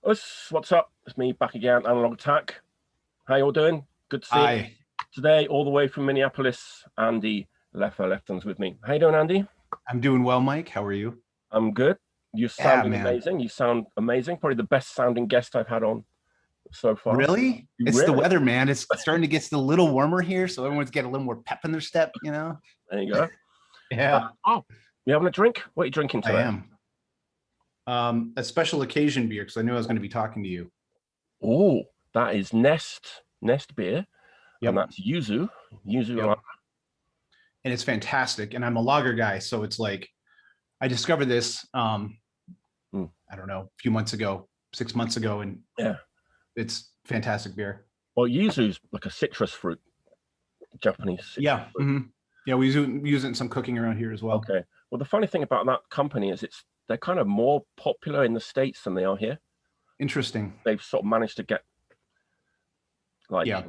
What's up? It's me back again, Analog Attack. How you all doing? Good to see you. Hi, Today, all the way from Minneapolis, Andy Lefton's with me. How you doing, Andy? I'm doing well, Mike. How are you? I'm good. You're Yeah, sounding man. amazing. You sound amazing. Probably the best sounding guest I've had on so far. Really? You It's the really? weather, man. It's starting to get a little warmer here, so everyone's getting a little more pep in their step. There you go. Yeah, Oh, you having a drink? What are you drinking I today? am. A special occasion beer because I knew I was going to be talking to you. Oh, that is Nest beer, and Yep, that's Yuzu. yep. And it's fantastic. And I'm a lager guy, so it's like I discovered this Mm, I don't know, a few months ago, 6 months ago, and yeah. it's fantastic beer. Well, Yuzu's like a citrus fruit, Japanese citrus Yeah. fruit. Yeah, we use it in some cooking around here as well. Okay. Well, the funny thing about that company is they're kind of more popular in the States than they are here. Interesting. They've sort of managed to get like Yeah.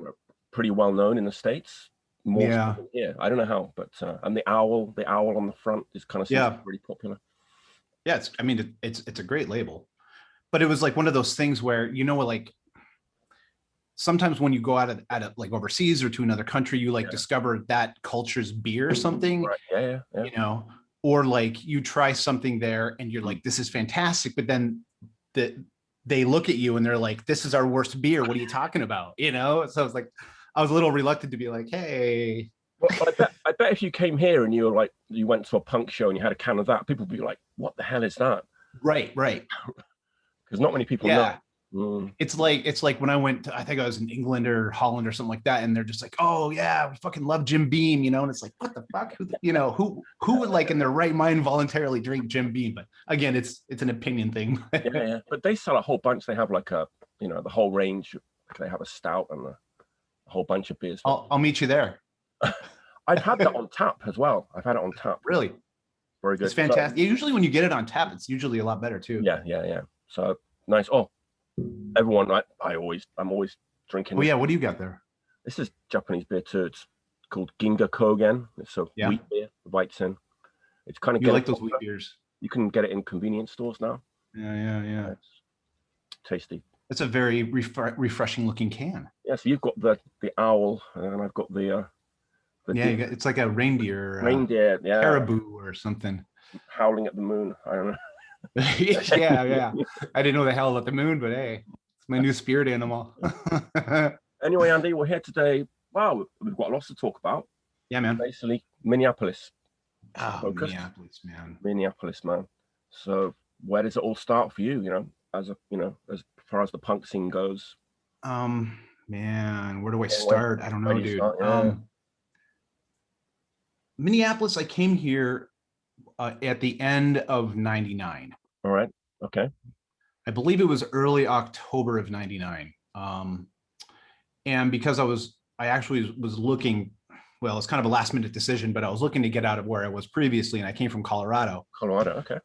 pretty well known in the States, more so Yeah. than here. I don't know how, but and the owl on the front is kind of seems to be Yeah. really popular. Yeah, it's a great label, but it was like one of those things where like sometimes when you go out of like overseas or to another country, you like Yeah. discover that culture's beer or something, Right. Yeah. Yeah. Yeah. you know, or like you try something there and you're Mm. like, this is fantastic, but then they look at you and they're like, this is our worst beer. What are you talking about? So it's like I was a little reluctant to be like, hey, Well, I bet if you came here and you went to a punk show and you had a can of that, people would be like, "What the hell is that?" right, Because not many people know. yeah. Mm. It's like when I went to, I think I was in England or Holland or something like that, and they're just like, oh yeah, we fucking love Jim Beam, and it's like, what the fuck? Who would like in their right mind voluntarily drink Jim Beam? But again, it's an opinion thing. Yeah, yeah. But they sell a whole bunch. They have like the whole range. They have a stout and a whole bunch of beers. I'll meet you there. I've had that on tap as well. I've had it on tap. Really, Very it's good. So, fantastic. Usually when you get it on tap, it's usually a lot better too. yeah, yeah, yeah. So nice. Oh, everyone, I'm always drinking Oh this. yeah, what do you got there? This is Japanese beer too. It's called Ginga Kogen. It's a Yeah, wheat beer, whites in. It's kind of you getting like those wheat popular. beers? You can get it in convenience stores now. Yeah. It's tasty. It's a very refreshing looking can. Yeah, so you've got the owl, and I've got the Yeah, it's like a reindeer, reindeer. Yeah, caribou or something. howling at the moon. I don't know. Yeah. I didn't know the hell about the moon, but hey, it's my new spirit animal. Anyway, Andy, we're here today. Wow, we've got lots to talk about. Yeah, man. Basically, Minneapolis Oh, focused. Minneapolis, man. Minneapolis, man. So, where does it all start for you? As far as the punk scene goes. Man, where do I Yeah, where, start? I don't where know, do you dude. start? Yeah. Minneapolis, I came here at the end of 99. All right. Okay. I believe it was early October of 99. And because I actually was looking, well, it's kind of a last minute decision, but I was looking to get out of where I was previously, and I came from Colorado. Colorado. Okay.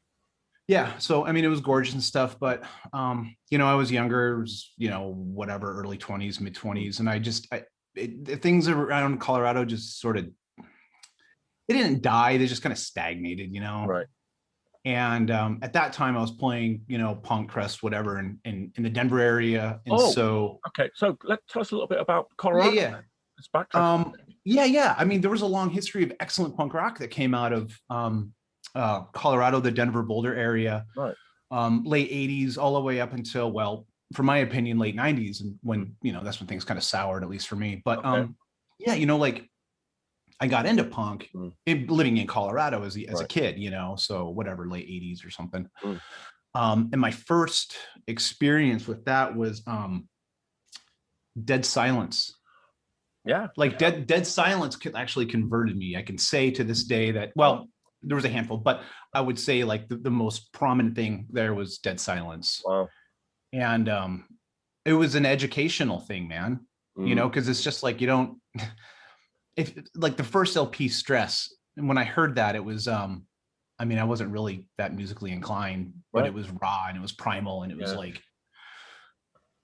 Yeah, so I mean, it was gorgeous and stuff, but I was younger, it was, whatever, early 20s, mid 20s, and the things around Colorado just sort of, they didn't die, they just kind of stagnated. Right. And at that time I was playing, punk crust, whatever, in the Denver area. And Oh, so okay. So tell us a little bit about yeah, Colorado. yeah. Let's backtrack. Yeah. I mean, there was a long history of excellent punk rock that came out of Colorado, the Denver Boulder area, Right. late 80s, all the way up until, well, for my opinion, late 90s. And when, that's when things kind of soured, at least for me. But Okay. yeah, like I got into punk living in Colorado as a Right. kid, so whatever, late 80s or something. Mm. And my first experience with that was Dead Silence. Yeah. Like Dead Silence actually converted me. I can say to this day that, well, there was a handful, but I would say like the most prominent thing there was Dead Silence. Wow. And it was an educational thing, man, because it's just like, you don't, if like the first LP, Stress, and when I heard that, it was, I mean, I wasn't really that musically inclined, but Right. it was raw and it was primal, and it was Yeah. like,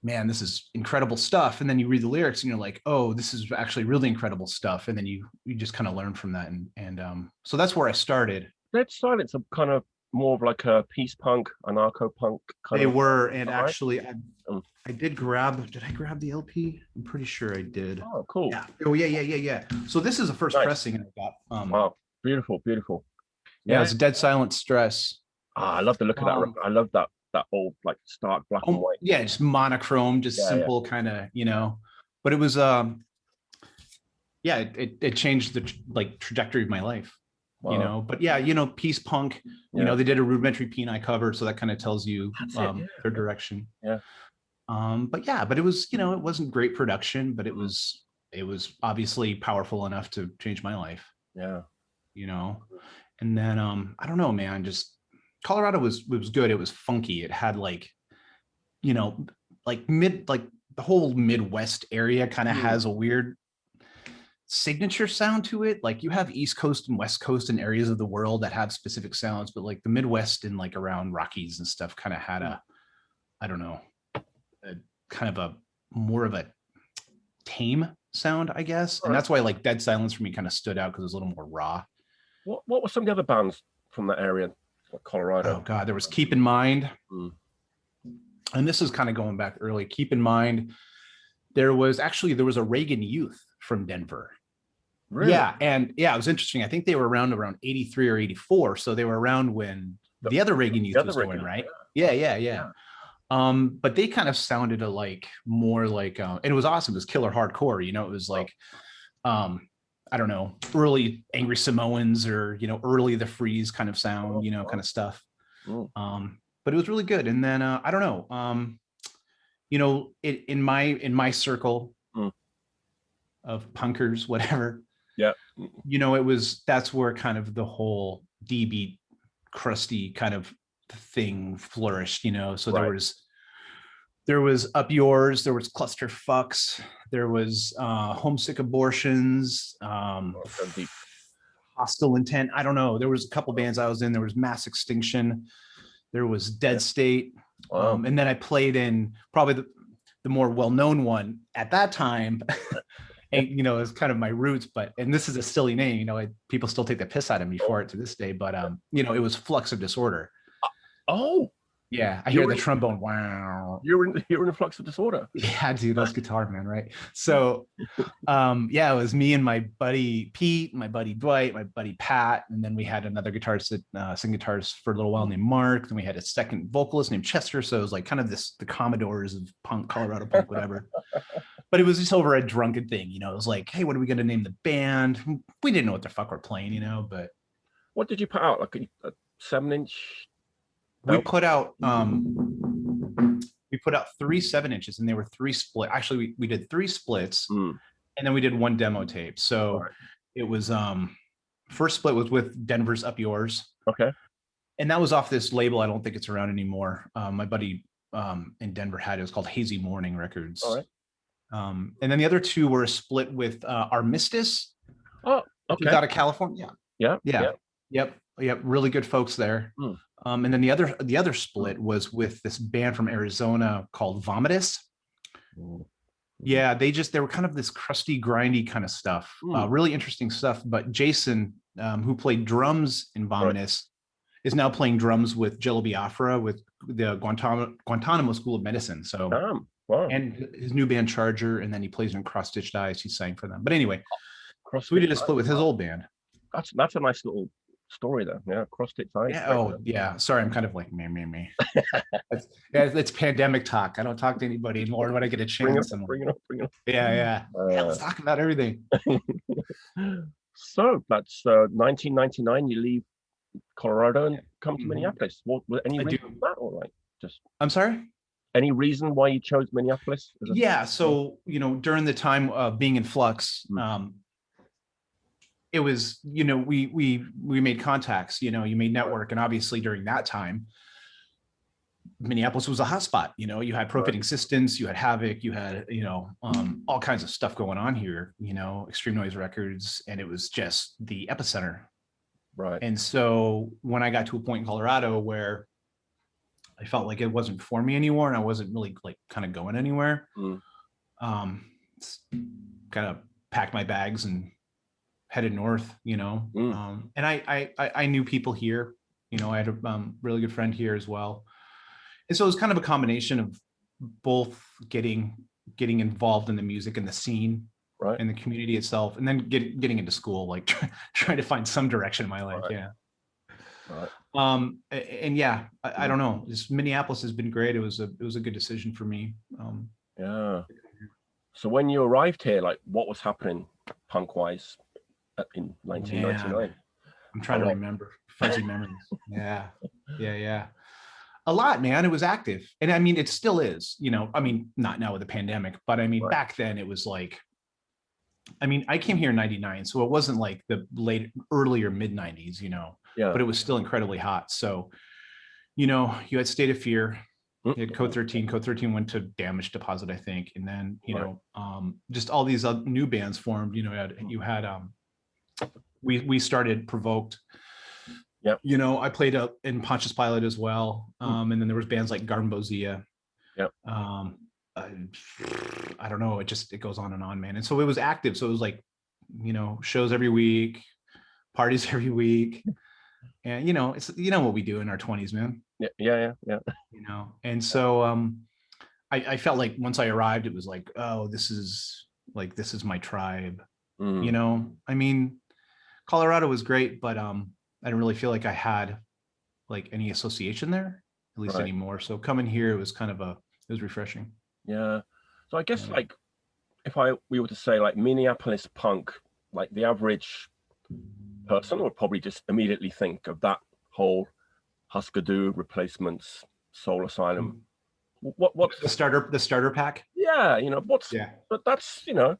man, this is incredible stuff. And then you read the lyrics and you're like, oh, this is actually really incredible stuff. And then you just kind of learn from that. And so that's where I started. Dead Silence are kind of more of like a peace punk, anarcho punk kind They of? were, and All right. actually, Um, I did I grab the LP? I'm pretty sure I did. oh, cool. Yeah. Oh, yeah. So this is the first Nice. pressing I got. Wow. Beautiful, beautiful. Yeah, Yeah. it's a Dead Silent Stress. Ah, I love the look of that Um, record. I love that old like stark black and white. yeah, just monochrome, just Yeah, yeah. simple kind of, but it was yeah, it changed the like trajectory of my life, Wow. but yeah, peace punk, Yeah. they did a Rudimentary Peni cover, so that kind of tells you That's it. Yeah. their direction. Yeah. But it was, it wasn't great production, but Mhm. it was obviously powerful enough to change my life, Yeah. and then I don't know, man, just Colorado was good. It was funky. It had like, you know, like the whole Midwest area kind of has a weird signature sound to it. Like you have East Coast and West Coast and areas of the world that have specific sounds, but like the Midwest and like around Rockies and stuff kind of had I don't know, a kind of a more of a tame sound, I guess. And that's why like Dead Silence for me kind of stood out because it was a little more raw. What were some of the other bands from that area, like Colorado? Oh God, there was Keep in Mind. Mm. And this is kind of going back early. Keep in Mind, there was a Reagan Youth from Denver. Really? Yeah, and yeah, it was interesting. I think they were around 83 or 84, so they were around when the other Reagan Youth was going, right? Yeah. But they kind of sounded more like, and it was awesome. It was killer hardcore, it was like, I don't know, early Angry Samoans or early The Freeze kind of sound, kind of stuff. But it was really good. And then I don't know, in my circle of punkers, whatever. Yeah. That's where kind of the whole D-beat crusty kind of thing flourished, so Right. there was Up Yours, there was Cluster Fucks, there was Homesick Abortions, Hostile Intent. I don't know. There was a couple bands I was in. There was Mass Extinction. There was Dead State. Wow. And then I played in probably the more well-known one at that time. And it's kind of my roots, and this is a silly name, people still take the piss out of me for it to this day, but it was Flux of Disorder. Oh yeah, I hear the trombone. Wow, you're in the Flux of Disorder. Yeah, dude, that's guitar, man, right? So yeah, it was me and my buddy Pete, my buddy Dwight, my buddy Pat, and then we had another guitarist that sang guitars for a little while named Mark. Then we had a second vocalist named Chester. So it was like kind of the Commodores of punk, Colorado punk, whatever. But it was just over a drunken thing, it was like, hey, what are we going to name the band? We didn't know what the fuck we're playing, but what did you put out? Like a 7-inch? We put out 3 7-inches, and they were 3 split. Actually, we did 3 splits, and then we did 1 demo tape. So it was first split was with Denver's Up Yours. Okay. And that was off this label. I don't think it's around anymore. My buddy in Denver had it. It was called Hazy Morning Records. All right. And then the other 2 were a split with Armistice. Oh, okay. Out of California. Yeah. Yep. Really good folks there. And then the other split was with this band from Arizona called Vomitus. Yeah, they were kind of this crusty, grindy kind of stuff. Really interesting stuff. But Jason, who played drums in Vomitus, is now playing drums with Jello Biafra with the Guantanamo School of Medicine. So, wow. And his new band Charger, and then he plays in Cross Stitched Eyes. He sang for them. But anyway, so we did a split with his old band. That's a nice little story there. Yeah, Cross Stitched Eyes. Yeah. Oh, yeah. Sorry, I'm kind of like me. It's pandemic talk. I don't talk to anybody anymore when I get a chance. Bring it up. Yeah. Let's talk about everything. So that's 1999. You leave Colorado and come to Minneapolis. Any reason for that, or like just? I'm sorry. Any reason why you chose Minneapolis? Yeah. So during the time of being in Flux, it was, we made contacts, you made network. And obviously during that time, Minneapolis was a hotspot. You had Profit Existence, you had Havoc, you had, all kinds of stuff going on here, Extreme Noise Records, and it was just the epicenter. Right. And so when I got to a point in Colorado where I felt like it wasn't for me anymore, and I wasn't really like kind of going anywhere, kind of packed my bags and headed north, and I knew people here, You know, I had a really good friend here as well. And so it was kind of a combination of both getting involved in the music and the scene Right. and the community itself, and then getting into school, like trying to find some direction in my life. Right. Yeah. Right. And yeah, I don't know. Just Minneapolis has been great. It was a good decision for me. Yeah. So when you arrived here, like what was happening punk wise in 1999? Man, I'm trying to remember fuzzy memories. Yeah. A lot, man. It was active. And I mean, it still is, you know, I mean, not now with the pandemic, but I mean, Right. back then it was like, I mean, I came here in 99, so it wasn't like the earlier mid 90s, you know, Yeah. but it was still incredibly hot. So, you know, you had State of Fear, you had Code 13. Code 13 went to Damage Deposit, I think. And then, you know, just all these new bands formed, you know, we started Provoked. Yeah. You know, I played in Pontius Pilate as well. And then there was bands like Garden Bozia. Yeah. I don't know. It goes on and on, man. And so it was active. So it was like, you know, shows every week, parties every week. And, you know, it's, you know, what we do in our 20s, man. Yeah. You know, and so I felt like once I arrived, it was like, oh, this is my tribe. You know, I mean, Colorado was great, but I didn't really feel like I had like any association there, at least anymore. So coming here, it was kind of it was refreshing. Yeah. So I guess like if we were to say like Minneapolis punk, like the average person would probably just immediately think of that whole Husker Du, Replacements, Soul Asylum. What's the starter pack? Yeah, you know, but that's, you know,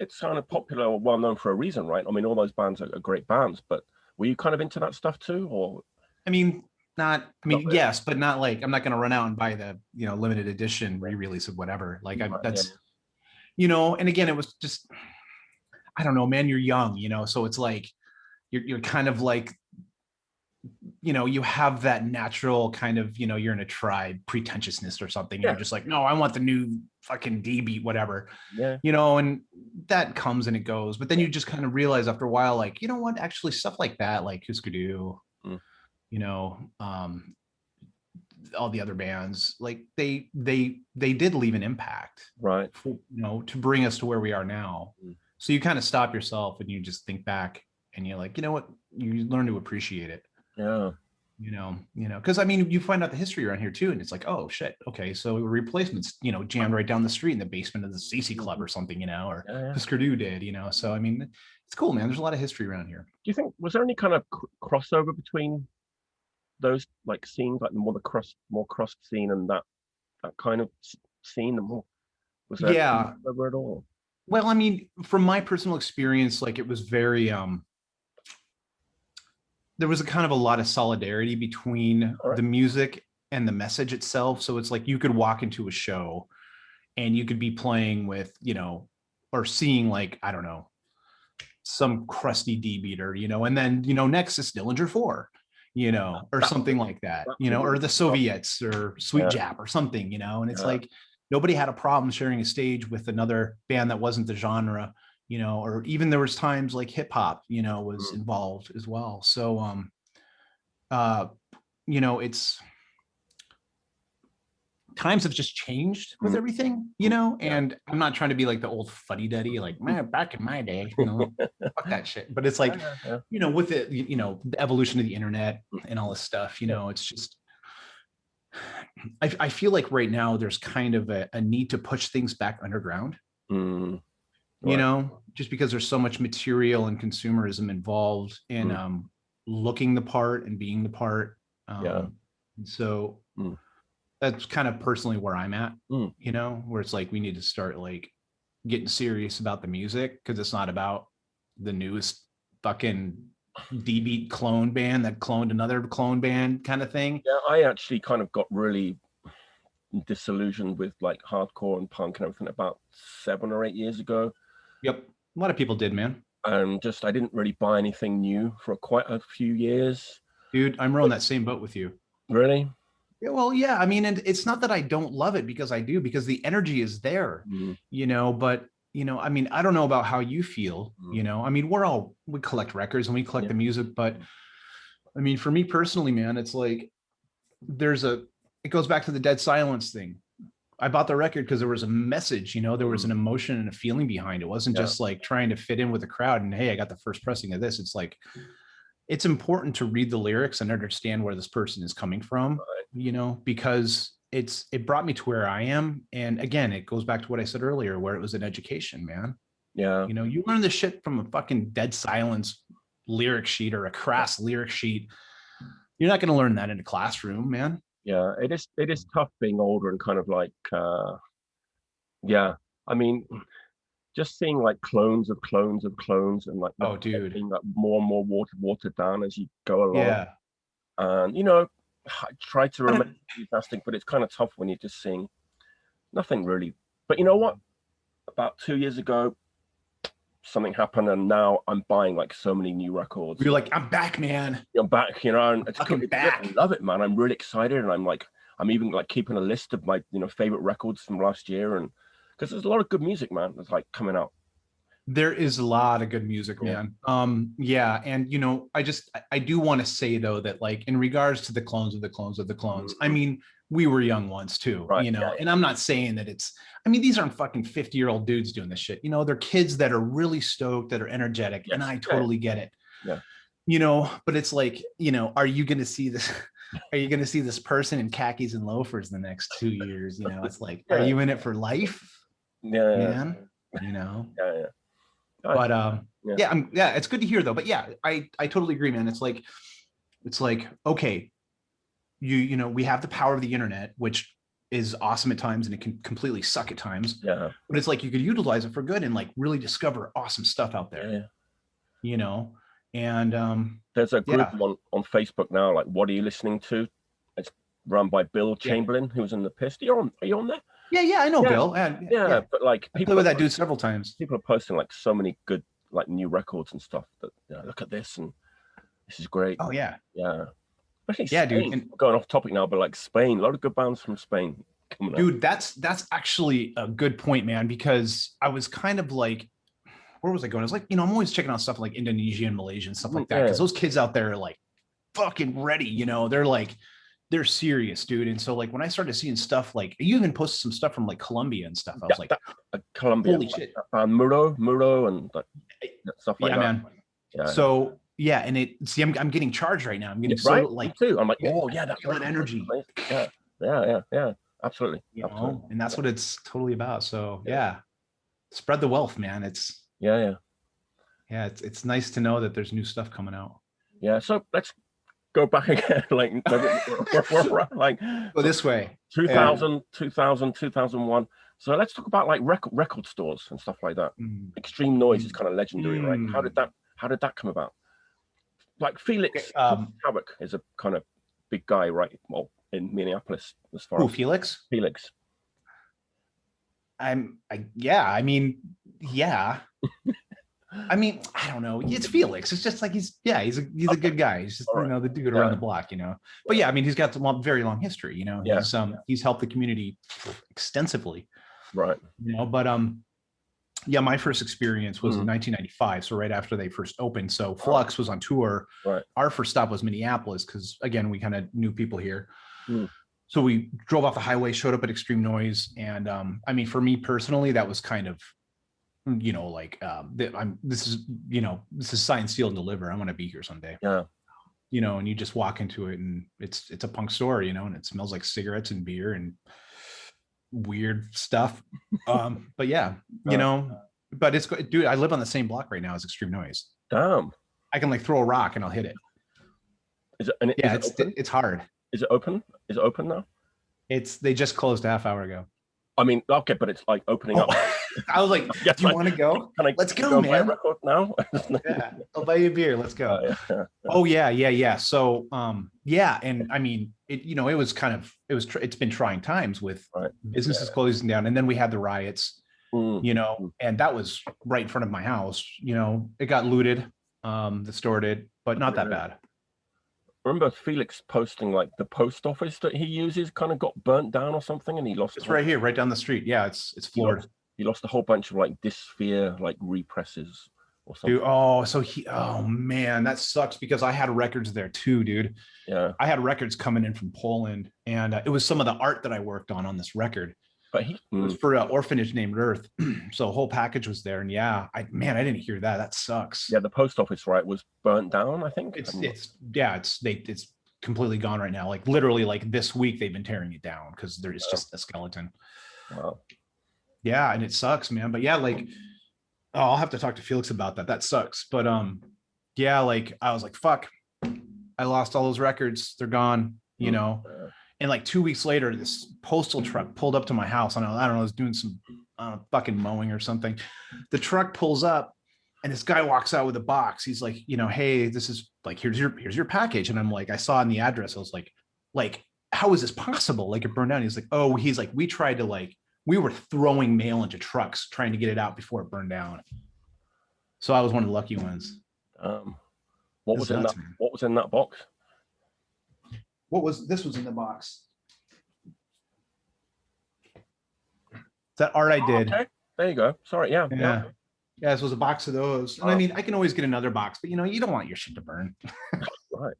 it's kind of popular or well known for a reason, right? I mean, all those bands are great bands, but were you kind of into that stuff too, or? I mean, yes, but not like I'm not going to run out and buy the, you know, limited edition re-release of whatever. Like you know, and again, it was just, I don't know, man, you're young, you know, so it's like, you're kind of like, you know, you have that natural kind of, you know, you're in a tribe pretentiousness or something. Yeah. You're just like, no, I want the new fucking D beat, whatever. Yeah. You know, and that comes and it goes. But then you just kind of realize after a while, like, you know what, actually stuff like that, like Husker Du, you know, all the other bands, like they did leave an impact, right? You know, to bring us to where we are now. So you kind of stop yourself and you just think back and you're like, you know what, you learn to appreciate it. Yeah. You know, because I mean, you find out the history around here too, and it's like, oh shit, okay, so Replacements, you know, jammed right down the street in the basement of the CC Club or something, you know, or Husker Du did, you know. So I mean, it's cool, man. There's a lot of history around here. Do you think was there any kind of crossover between those like scenes, like the more cross scene and that kind of scene? The more was there crossover at all? Well, I mean, from my personal experience, like it was very there was a kind of a lot of solidarity between the music and the message itself. So it's like you could walk into a show and you could be playing with, you know, or seeing like, I don't know, some crusty D beater, you know, and then, you know, next is Dillinger 4, you know, or something like that, you know, or the Soviets or Sweet Jap or something, you know, and it's like nobody had a problem sharing a stage with another band that wasn't the genre, you know, or even there was times like hip hop, you know, was involved as well. So, you know, it's times have just changed with everything, you know, and I'm not trying to be like the old fuddy-duddy, like, man, back in my day, you know, fuck that shit. But it's like, you know, with it, you know, the evolution of the internet and all this stuff, you know, it's just, I feel like right now there's kind of a need to push things back underground. You know, just because there's so much material and consumerism involved in looking the part and being the part. So that's kind of personally where I'm at, you know, where it's like we need to start like getting serious about the music, because it's not about the newest fucking D-beat clone band that cloned another clone band kind of thing. Yeah, I actually kind of got really disillusioned with like hardcore and punk and everything about 7 or 8 years ago. Yep. A lot of people did, man. And just, I didn't really buy anything new for quite a few years. Dude, I'm rolling that same boat with you. Really? Yeah, well, yeah. I mean, and it's not that I don't love it, because I do, because the energy is there, you know, but, you know, I mean, I don't know about how you feel, you know, I mean, we collect records and we collect the music, but I mean, for me personally, man, it's like it goes back to the dead silence thing. I bought the record because there was a message, there was an emotion and a feeling behind it. It wasn't just like trying to fit in with the crowd and, hey, I got the first pressing of this. It's like, it's important to read the lyrics and understand where this person is coming from, because it brought me to where I am. And again, it goes back to what I said earlier, where it was an education, man. Yeah. You learn this shit from a fucking dead silence lyric sheet or a crass lyric sheet. You're not going to learn that in a classroom, man. Yeah, it is tough being older and kind of like, yeah. I mean, just seeing like clones of clones of clones and like, oh, dude, being like more and more watered down as you go along. Yeah. And I try to remain enthusiastic, but it's kind of tough when you're just seeing nothing really. But you know what? About 2 years ago, something happened, and now I'm buying like so many new records. You're like, I'm back, man. I'm back, and it's back. I love it, man. I'm really excited, and I'm even like keeping a list of my favorite records from last year, and because there's a lot of good music, man, that's like coming out. There is a lot of good music, man. Yeah, and I do want to say though that like in regards to the clones of the clones of the clones, I mean, we were young once too, right, and I'm not saying that these aren't fucking 50-year-old dudes doing this shit. They're kids that are really stoked, that are energetic, and I totally get it. Yeah. But it's like, are you going to see this? Are you going to see this person in khakis and loafers the next 2 years? It's like, are you in it for life? Yeah, man. Yeah. But it's good to hear though. But yeah, I totally agree, man. It's like, okay, we have the power of the internet, which is awesome at times and it can completely suck at times. Yeah. But it's like you could utilize it for good and like really discover awesome stuff out there. Yeah. And there's a group on Facebook now, like, what are you listening to? It's run by Bill Chamberlain, who was in the Pist. Are you on there? Yeah, I know Bill. But like people played with that dude several times. People are posting like so many good like new records and stuff that look at this and this is great. Oh yeah. Especially Spain. Dude. And going off topic now, but like Spain, a lot of good bands from Spain coming dude, that's actually a good point, man, because I was kind of like, where was I going? I was like, I'm always checking out stuff like Indonesia and Malaysia and stuff like that, because those kids out there are like fucking ready, they're serious, dude. And so like when I started seeing stuff like, you even posted some stuff from like Colombia and stuff, I was like, Colombia, holy shit. Muro and stuff like that. Man. So yeah, and I'm getting charged right now. I'm getting so like, me too. I'm like, oh yeah, that's that energy. Yeah, absolutely. Absolutely. And that's what it's totally about. So yeah, spread the wealth, man. It's it's nice to know that there's new stuff coming out. Yeah, so let's go back again, like go this way. 2000, 2001. So let's talk about like record stores and stuff like that. Extreme Noise is kind of legendary, right? How did that come about? Like Felix Havoc is a kind of big guy, right? Well, in Minneapolis, as far as Felix. I mean, I don't know. It's Felix. It's just like he's a good guy. He's just the dude around the block, But yeah, I mean, he's got a very long history. He's helped the community extensively, right? But my first experience was in 1995, so right after they first opened. So Flux was on tour. Right. Our first stop was Minneapolis because again, we kind of knew people here. So we drove off the highway, showed up at Extreme Noise, and I mean, for me personally, that was kind of this is signed, sealed, and deliver. I'm going to be here someday. Yeah. And you just walk into it and it's a punk store, and it smells like cigarettes and beer and weird stuff. But yeah, but it's good, dude. I live on the same block right now as Extreme Noise. Damn. I can like throw a rock and I'll hit it. It's hard. Is it open? Is it open now? They just closed a half hour ago. I mean, okay, but it's like opening up. I was like, do you want to go? Let's go, man. Buy a record now? Yeah, I'll buy you a beer. Let's go. Oh yeah. So, and I mean, it was kind of, it's been trying times with businesses closing down, and then we had the riots, and that was right in front of my house. It got looted, the store did, but not that bad. I remember Felix posting like the post office that he uses kind of got burnt down or something, and he lost. It's right here, right down the street. Yeah, it's floored. He lost a whole bunch of like Dysphere like represses. or something. Dude, oh man, that sucks because I had records there too, dude. Yeah. I had records coming in from Poland, and it was some of the art that I worked on this record. But It was for an orphanage named Earth. So a whole package was there. And yeah, I didn't hear that. That sucks. yeah, the post office, right, was burnt down, I think. It's completely gone right now. Like literally like this week they've been tearing it down because there is just a skeleton. Wow. Yeah, and it sucks, man. But yeah, like I'll have to talk to Felix about that. That sucks. But yeah, like I was like, fuck, I lost all those records. They're gone, you know. And like 2 weeks later, this postal truck pulled up to my house. I don't know, I was doing some fucking mowing or something. The truck pulls up and this guy walks out with a box. He's like, you know, hey, this is like, here's your package. And I'm like, I saw in the address. I was like, how is this possible? Like it burned down. He's like, we were throwing mail into trucks trying to get it out before it burned down. So I was one of the lucky ones. What was in that box? This was in the box. That art I did. Okay. There you go. Sorry. Yeah. This was a box of those. And I mean, I can always get another box, but you know, you don't want your shit to burn. Right.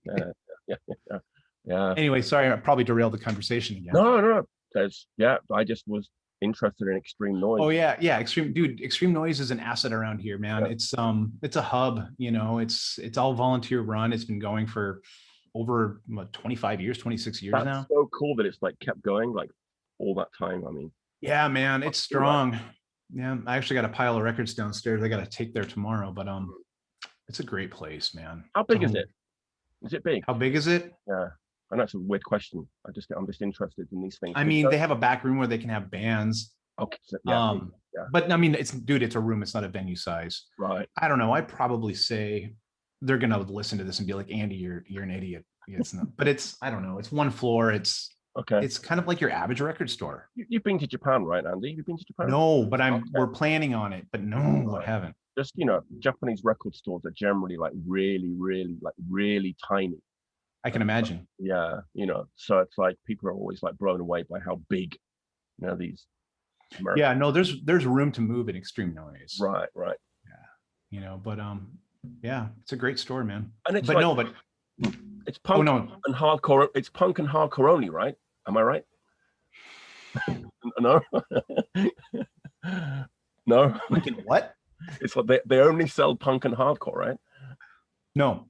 Yeah. Anyway, sorry, I probably derailed the conversation again. No. I just was interested in Extreme Noise. Oh yeah. Extreme Noise is an asset around here, man. Yeah. It's a hub, you know, it's all volunteer run. It's been going for over 25 years, 26 years now. That's so cool that it's like kept going like all that time. I mean, yeah, man, it's strong. Yeah, I actually got a pile of records downstairs I got to take there tomorrow, but it's a great place, man. How big is it? Is it big? How big is it? Yeah, I know it's a weird question. I'm just interested in these things. I mean, they have a back room where they can have bands. Okay. So, but I mean, it's a room. It's not a venue size. Right. I don't know. I'd probably say they're gonna listen to this and be like, Andy, you're an idiot. It's not, but I don't know. It's one floor. It's kind of like your average record store. You've been to Japan, right, Andy? You've been to Japan? No, but we're planning on it. But no, I haven't. Just, you know, Japanese record stores are generally like really tiny. I can imagine. Yeah, you know, so it's like people are always like blown away by how big, you know, these American. Yeah, no, there's room to move in Extreme Noise. Right. Yeah, you know, but yeah, it's a great store, man. And it's it's punk and hardcore. It's punk and hardcore only, right? Am I right? No. No. Like what? It's like they only sell punk and hardcore, right? No.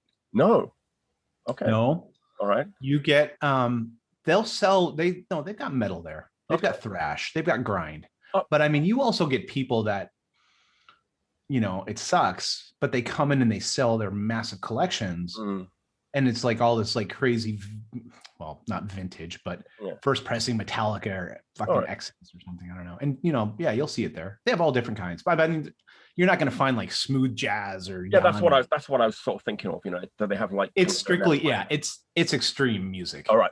Okay. No. All right. You get they'll sell they've got metal there. They've got thrash, they've got grind. But I mean, you also get people that, you know, it sucks, but they come in and they sell their massive collections. And it's like all this like crazy, well, not vintage, but first pressing Metallica or fucking Exodus or something. I don't know. And, you know, yeah, you'll see it there. They have all different kinds. But I mean, you're not going to find like smooth jazz or that's what I was sort of thinking of. You know, do they have like? It's strictly it's extreme music. All right,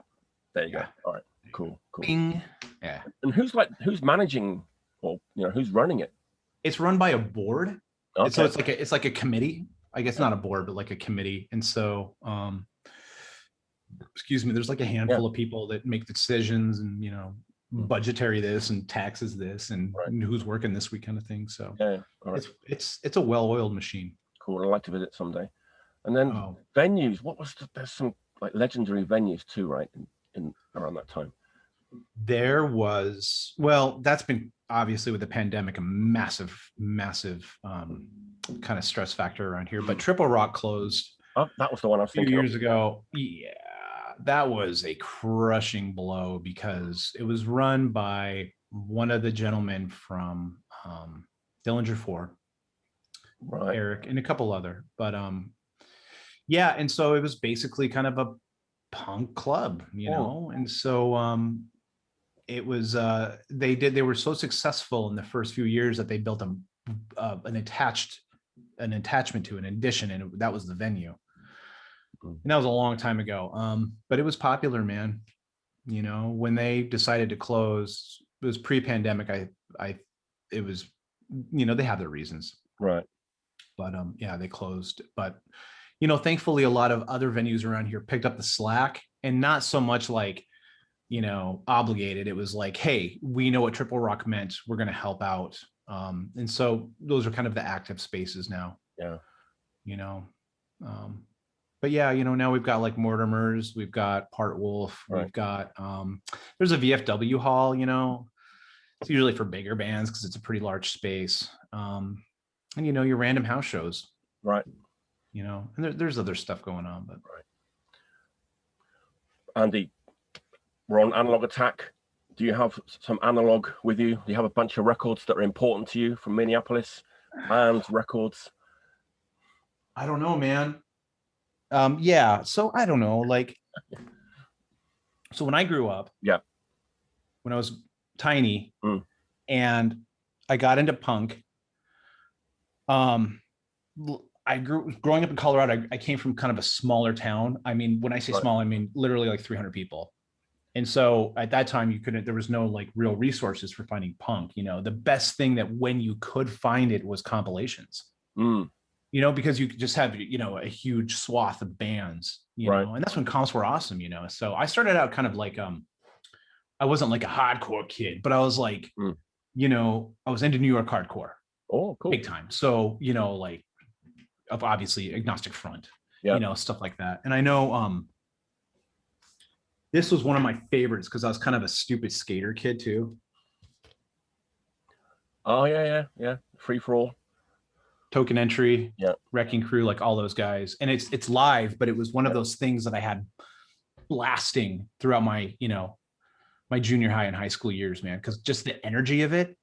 there you go. All right, cool. Bing. Yeah. And who's managing, or you know, who's running it? It's run by a board. Okay. So it's like a committee. I guess not a board, but like a committee. And so, excuse me, there's like a handful of people that make decisions and, you know, budgetary this and taxes this and who's working this week kind of thing. So it's a well-oiled machine. Cool. I'd like to visit someday. And then venues, there's some like legendary venues too, right? In around that time. There was, well, that's been obviously with the pandemic, a massive kind of stress factor around here, but Triple Rock closed. Oh, that was the one I was thinking a few years ago. Yeah, that was a crushing blow because it was run by one of the gentlemen from Dillinger 4, Eric, and a couple other, but yeah, and so it was basically kind of a punk club, you know, and so it was they were so successful in the first few years that they built an attachment to an addition, and that was the venue. And that was a long time ago, but it was popular, man. You know, when they decided to close, it was pre-pandemic. It was, you know, they have their reasons, right? But yeah, they closed. But you know, thankfully, a lot of other venues around here picked up the slack, and not so much like, you know, obligated. It was like, hey, we know what Triple Rock meant. We're going to help out. And so those are kind of the active spaces now. Yeah. You know, but yeah, you know, now we've got like Mortimer's, we've got Part Wolf, Right. we've got there's a VFW hall, you know, it's usually for bigger bands because it's a pretty large space. And you know, your random house shows, Right. you know, and there's other stuff going on, but Right. Andy, we're on Analog Attack. Do you have some analog with you? Do you have a bunch of records that are important to you from Minneapolis? Bands, records? I don't know, man. Yeah, so I don't know, like, so when I grew up, Yeah. when I was tiny, and I got into punk, growing up in Colorado, I came from kind of a smaller town. I mean, when I say small, I mean literally like 300 people. And so at that time, there was no like real resources for finding punk. You know, the best thing that when you could find it was compilations. You know, because you could just have, you know, a huge swath of bands, you know, and that's when comps were awesome, you know. So I started out kind of like, I wasn't like a hardcore kid, but I was like, you know, I was into New York hardcore. Oh, cool. Big time. So, you know, like obviously Agnostic Front, you know, stuff like that. And I know this was one of my favorites because I was kind of a stupid skater kid too. Oh, yeah. Free for All. Token Entry, yeah, Wrecking Crew, like all those guys. And it's live, but it was one of those things that I had blasting throughout my, you know, my junior high and high school years, man, because just the energy of it,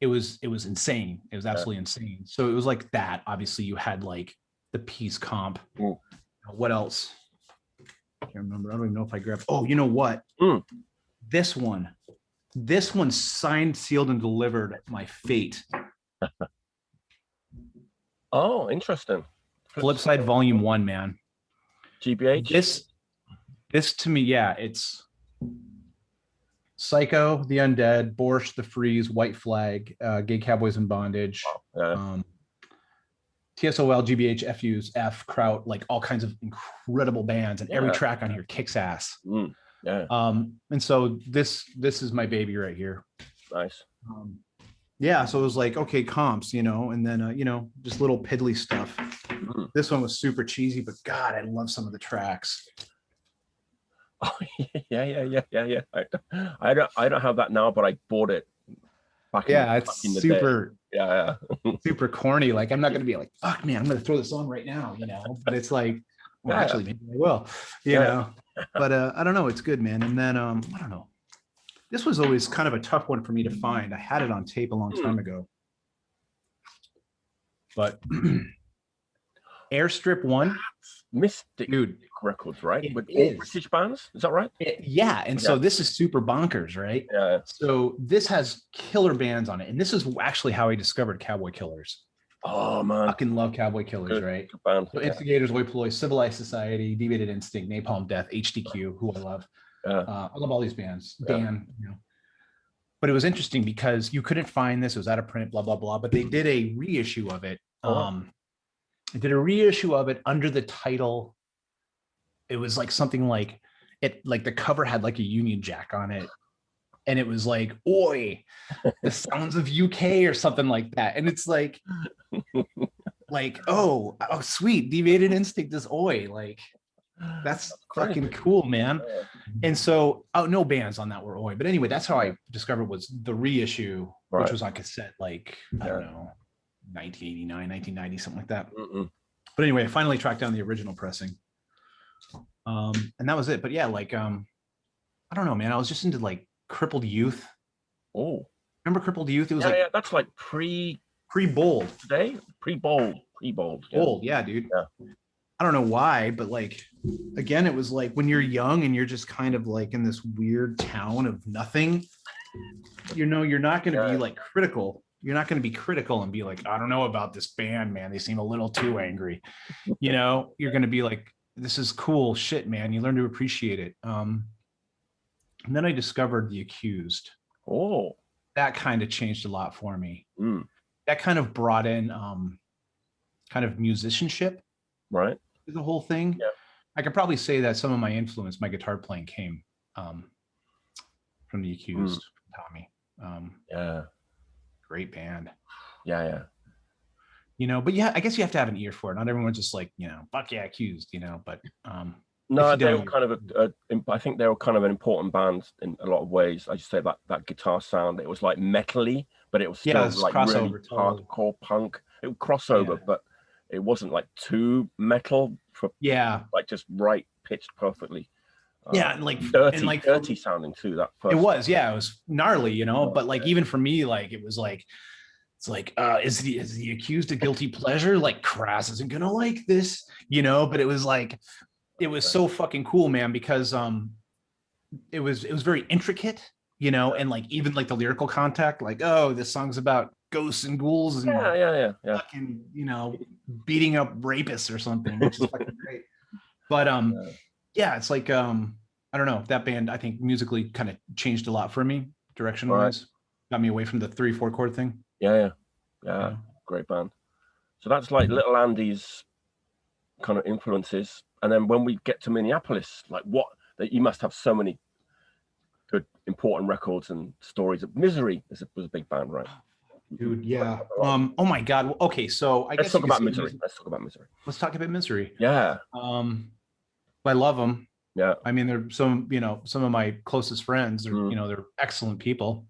it was insane. It was absolutely insane. So it was like that. Obviously, you had like the Peace Comp. What else? I can't remember. I don't even know if I grabbed. Oh, you know what? This one signed, sealed, and delivered my fate. Oh, interesting. Flipside Volume 1, man. GBH. This to me, yeah, it's Psycho, The Undead, Borscht, The Freeze, White Flag, Gay Cowboys in Bondage, TSOL, GBH, FUs, F, Kraut, like all kinds of incredible bands, and every track on here kicks ass. And so this is my baby right here. Nice. Yeah, so it was like, okay, comps, you know, and then you know, just little piddly stuff. This one was super cheesy, but God, I love some of the tracks. Oh yeah. I don't have that now, but I bought it back in the super day. Yeah. Super corny. Like I'm not gonna be like, fuck man, I'm gonna throw this on right now, you know. But it's like, well, actually maybe I will, you know. But I don't know, it's good, man. And then I don't know. This was always kind of a tough one for me to find. I had it on tape a long time ago. But Airstrip 1, Mystic dude Records, right? With all British bands, is that right? So this is super bonkers, right? Yeah. So this has killer bands on it, and this is actually how I discovered Cowboy Killers. Oh man, fucking love Cowboy Killers, right? Good band. So Instigators, Oi Polloi, Civilized Society, Deviated Instinct, Napalm Death, HDQ, who I love. I love all these bands. Dan, you know. But it was interesting because you couldn't find this. It was out of print, blah, blah, blah. But they did a reissue of it. They did a reissue of it under the title. It was like something like it, like the cover had like a Union Jack on it. And it was like, oi, the sounds of UK or something like that. And it's like, oh, sweet. Deviated Instinct is oi. Like, that's fucking cool, man. And so no bands on that were oi, but anyway, that's how I discovered was the reissue, which was on cassette, like I don't know, 1989, 1990, something like that. But anyway, I finally tracked down the original pressing, and that was it. But yeah, like I don't know, man, I was just into like Crippled Youth. Oh, remember Crippled Youth? It was that's like pre-bold today, pre-bold bold, yeah, dude. I don't know why, but like, again, it was like when you're young and you're just kind of like in this weird town of nothing, you know, you're not going to be like critical. You're not going to be critical and be like, I don't know about this band, man. They seem a little too angry. You know, you're going to be like, this is cool shit, man. You learn to appreciate it. And then I discovered The Accused. Oh, that kind of changed a lot for me. That kind of brought in kind of musicianship. Right. The whole thing. Yeah. I could probably say that some of my influence, my guitar playing came from The Accused, Tommy. Yeah. Great band. Yeah. you know, but yeah, I guess you have to have an ear for it. Not everyone's just like, you know, fuck yeah, Accused, you know, but if No, you they were don't, kind of I think they were kind of an important band in a lot of ways. I just say that guitar sound. It was like metally, but it was yeah, still it's like really crossover, totally. hardcore punk. It was Yeah. crossover, but it wasn't like too metal for Yeah. like just right pitched perfectly. Yeah. And like for Dirty sounding too. That it first. was, yeah, it was gnarly, you know, Oh, but like even for me, like it was like, it's like, is the Accused a guilty pleasure? Like Crass isn't gonna like this, you know, but it was like, it was so fucking cool, man, because it was very intricate, you know, and like even like the lyrical contact, like, oh, this song's about ghosts and ghouls and yeah. fucking, you know, beating up rapists or something, which is fucking great. But yeah, it's like I don't know, that band I think musically kind of changed a lot for me, direction Right. wise. Got me away from the 3/4 chord thing. Yeah. Great band. So that's like Little Andy's kind of influences. And then when we get to Minneapolis, like what that you must have so many good important records and stories of Misery was a big band, right? Dude, yeah. Oh my God. Okay, so I Let's guess you talk could about say Misery. Let's talk about Misery. let's talk about Misery. Yeah. I love them. Yeah. I mean, they're some, you know, some of my closest friends. They're, you know, they're excellent people.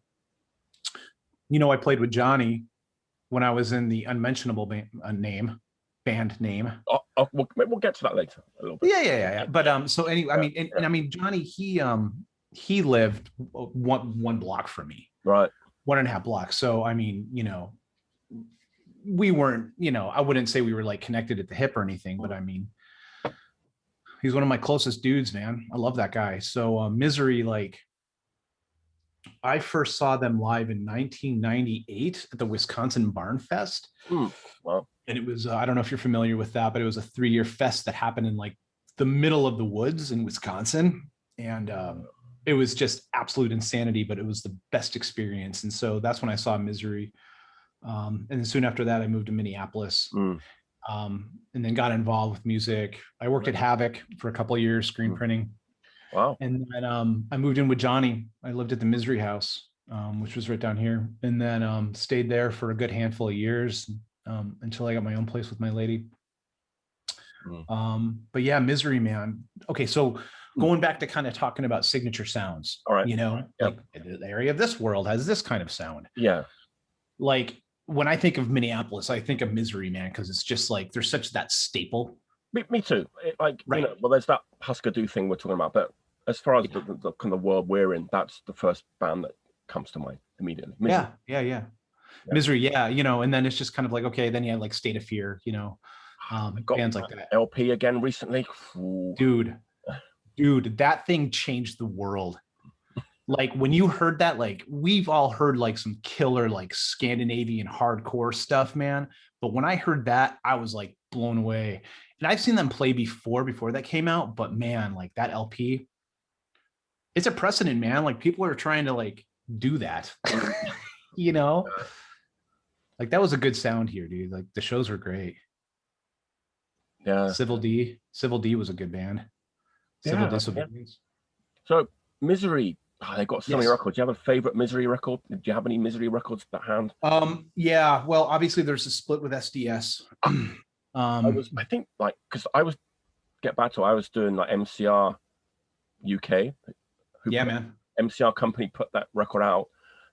You know, I played with Johnny when I was in the Unmentionable band name. We'll get to that later a little bit. Yeah. But so anyway, I mean, and I mean, Johnny, he lived one block from me, Right. 1.5 blocks. So I mean, you know, we weren't, you know, I wouldn't say we were like connected at the hip or anything, but I mean, he's one of my closest dudes, man. I love that guy. So Misery, like, I first saw them live in 1998 at the Wisconsin Barn Fest. Wow. And it was, I don't know if you're familiar with that, but it was a 3-year fest that happened in like the middle of the woods in Wisconsin. And it was just absolute insanity, but it was the best experience. And so that's when I saw Misery. And then soon after that, I moved to Minneapolis. And then got involved with music. I worked at Havoc for a couple of years, screen printing. Wow. And then I moved in with Johnny. I lived at the Misery House, which was right down here, and then stayed there for a good handful of years until I got my own place with my lady. But yeah, Misery, man. Okay, so going back to kind of talking about signature sounds, all right, you know, like the area of this world has this kind of sound. Yeah. Like when I think of Minneapolis, I think of Misery, man, because it's just like there's such that staple. Me too. Like, right. You know, well, there's that Husker Du thing we're talking about, but as far as the kind of world we're in, that's the first band that comes to mind immediately. Misery. Yeah. Misery, yeah, you know, and then it's just kind of like, okay, then you have like State of Fear, you know, bands like that. LP again recently. Dude, that thing changed the world. Like when you heard that, like we've all heard like some killer like Scandinavian hardcore stuff, man. But when I heard that, I was like blown away. And I've seen them play before that came out, but man, like that LP, it's a precedent, man. Like people are trying to like do that, you know, like that was a good sound here, dude. Like the shows were great. Yeah. Civil D was a good band. Civil Disobedience. So Misery, they got so many records. Do you have a favorite Misery record? Do you have any Misery records at hand? Yeah. Well, obviously there's a split with SDS. I think like, because I was doing like MCR UK. Man. MCR company put that record out.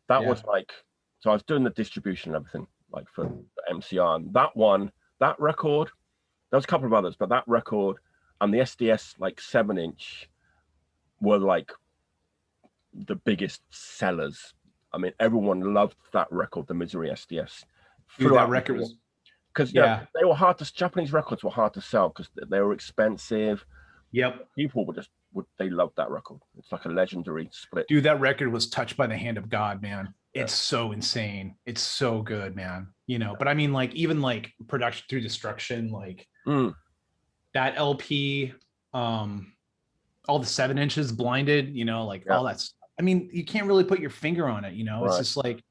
That was like, so I was doing the distribution and everything like for MCR. And that record, there was a couple of others, but that record and the SDS like 7-inch were like the biggest sellers. I mean, everyone loved that record, the Misery SDS. Dude, that record was, because they were hard to, Japanese records were hard to sell because they were expensive. Yep. People they loved that record. It's like a legendary split. Dude, that record was touched by the hand of God, man. It's so insane. It's so good, man. You know, but I mean, like, even like Production Through Destruction, like that LP, all the 7 inches, Blinded, you know, like all that's, I mean, you can't really put your finger on it, you know, it's just like,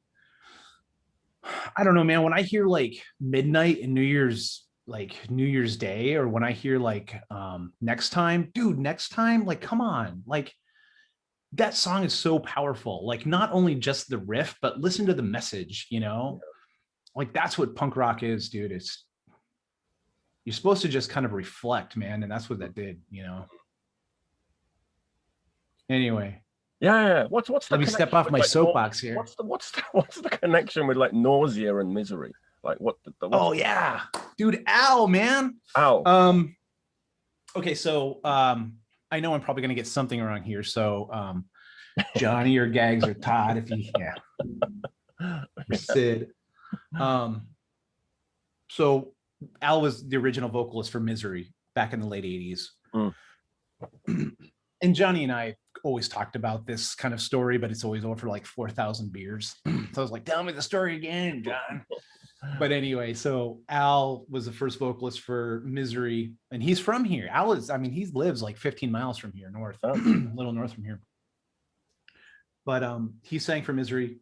I don't know, man. When I hear like Midnight and New Year's Day, or when I hear like Next Time, like, come on, like that song is so powerful. Like not only just the riff, but listen to the message, you know. like that's what punk rock is, dude. It's you're supposed to just kind of reflect, man, and that's what that did, you know. Anyway, Yeah. What's the let me step connection off with, my like, soapbox here. what's the connection with like nausea and misery? Like Oh yeah, dude, Al, man. Ow. Okay, so I know I'm probably gonna get something wrong here. So Johnny or Gags or Todd, if you or Sid. So Al was the original vocalist for Misery back in the late 80s. And Johnny and I always talked about this kind of story, but it's always over like 4,000 beers. So I was like, tell me the story again, John. But anyway, so Al was the first vocalist for Misery, and he's from here. Al is, I mean, he lives like 15 miles from here, north, a little north from here. But he sang for Misery.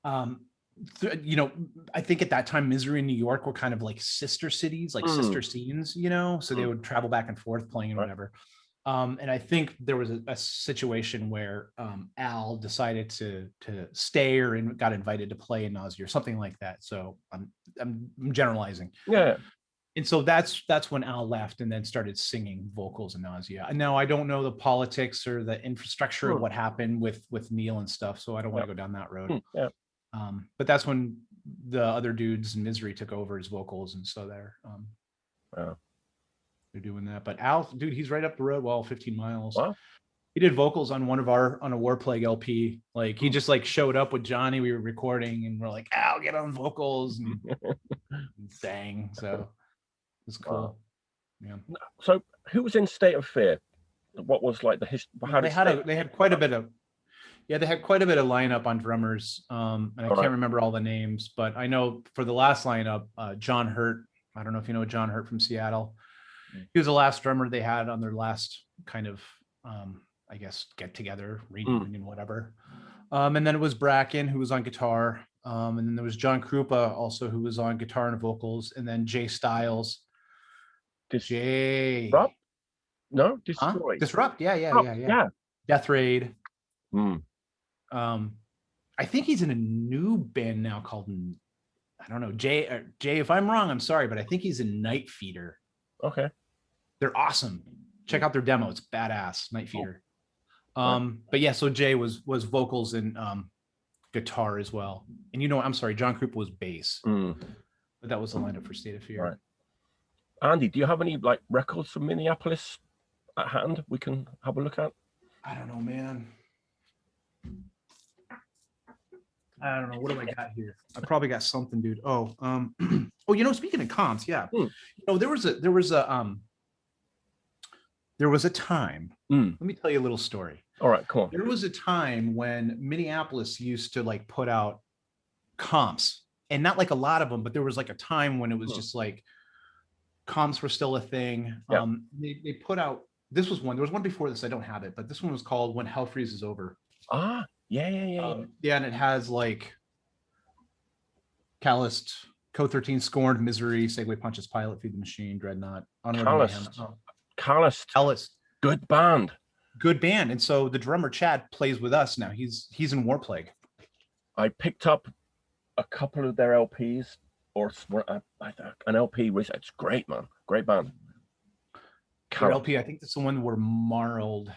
You know, I think at that time, Misery and New York were kind of like sister cities, like sister scenes, you know, so they would travel back and forth playing and whatever. And I think there was a situation where Al decided to stay or got invited to play in Nausea or something like that. So I'm generalizing. Yeah. And so that's when Al left and then started singing vocals in Nausea. And now I don't know the politics or the infrastructure of what happened with Neil and stuff, so I don't want to go down that road. Yeah. But that's when the other dudes in Misery took over as vocals, and so they're doing that. But Al, dude, he's right up the road. Well, 15 miles. Wow. He did vocals on on a Warplague LP. Like he just like showed up with Johnny. We were recording, and we're like, Al, get on vocals, and sang. So it was cool. Wow. Yeah. So who was in State of Fear? What was like the history? They had quite a bit of. Yeah, they had quite a bit of lineup on drummers, and I can't remember all the names, but I know for the last lineup, John Hurt. I don't know if you know John Hurt from Seattle. He was the last drummer they had on their last kind of, I guess, get together, reunion, whatever. And then it was Bracken, who was on guitar, and then there was John Krupa also, who was on guitar and vocals, and then Jay Styles. Disrupt? No, Destroy. Disrupt. Yeah. Death Raid. I think he's in a new band now called, I don't know, Jay, if I'm wrong, I'm sorry, but I think he's in Night Feeder. Okay. They're awesome. Check out their demo. It's badass, Night Feeder. But yeah, so Jay was vocals and guitar as well. And you know, I'm sorry, John Krupa was bass. But that was the lineup for State of Fear. Right. Andy, do you have any like records from Minneapolis at hand we can have a look at? I don't know, man. I don't know. What do I got here? I probably got something, dude. Oh, you know, speaking of comps, yeah. You know, there was a time. Let me tell you a little story. All right, cool. There was a time when Minneapolis used to like put out comps, and not like a lot of them, but there was like a time when it was just like comps were still a thing. Yeah. They put out, this was one. There was one before this. I don't have it, but this one was called When Hell Freezes Over. Yeah. Yeah, and it has like Calloused, Code 13, Scorned, Misery, Segway Punches Pilot, Feed the Machine, Dreadnought, Calloused. Good band. And so the drummer Chad plays with us now. He's in Warplague. I picked up a couple of their LPs, or an LP. It's great, man. Great band. LP, I think that's the one where Marld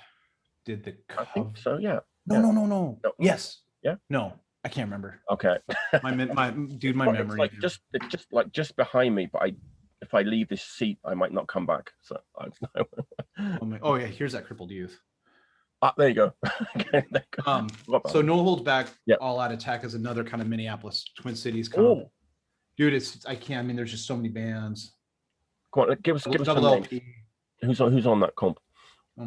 did the cover. I think so, yeah. No. Yes. Yeah. No, I can't remember. Okay. my memory. It's just behind me, but if I leave this seat, I might not come back. So I don't know. Oh yeah, here's that Crippled Youth. There you go. Okay, so No Holds Back, yep. All Out Attack is another kind of Minneapolis Twin Cities comp. Dude, I mean, there's just so many bands. Come on, give us some names. Who's on that comp? Oh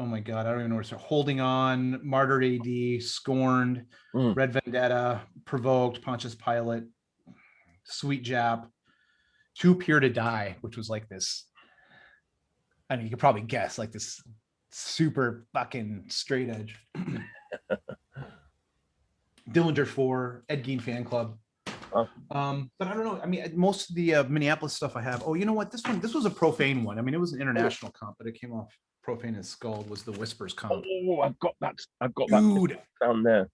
my god, I don't even know where to. Holding On, Martyred AD, Scorned, Red Vendetta, Provoked, Pontius Pilate, Sweet Jap, Too Pure to Die, which was like this, I mean, you could probably guess, like this super fucking straight edge. Dillinger 4, Ed Gein Fan Club. But I don't know. I mean, most of the Minneapolis stuff I have. Oh, you know what? This was a Profane one. I mean, it was an international comp, but it came off Profane and Scald was the Whispers comp. Oh, I've got that. Dude, down there.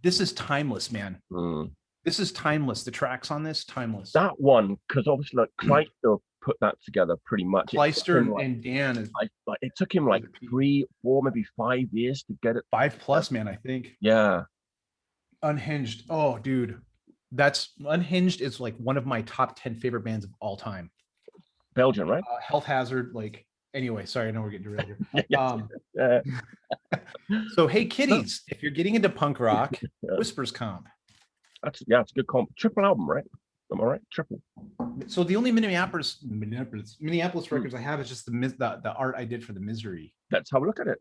This is timeless, man. Mm. This is timeless. The tracks on this, timeless. That one, because obviously like Kleister put that together pretty much. Kleister and Dan is Like it took him like 3, 4, maybe 5 years to get it. 5+ man, I think. Yeah. Unhinged. Oh, dude. That's Unhinged is like one of my top 10 favorite bands of all time. Belgian, right? Health Hazard, like anyway, sorry, I know we're getting derailed Yeah. So hey kiddies, if you're getting into punk rock, Whispers Comp. It's a good comp. Triple album, right? Am I right? Triple. So the only Minneapolis records I have is just the art I did for the Misery. Let's have a look at it.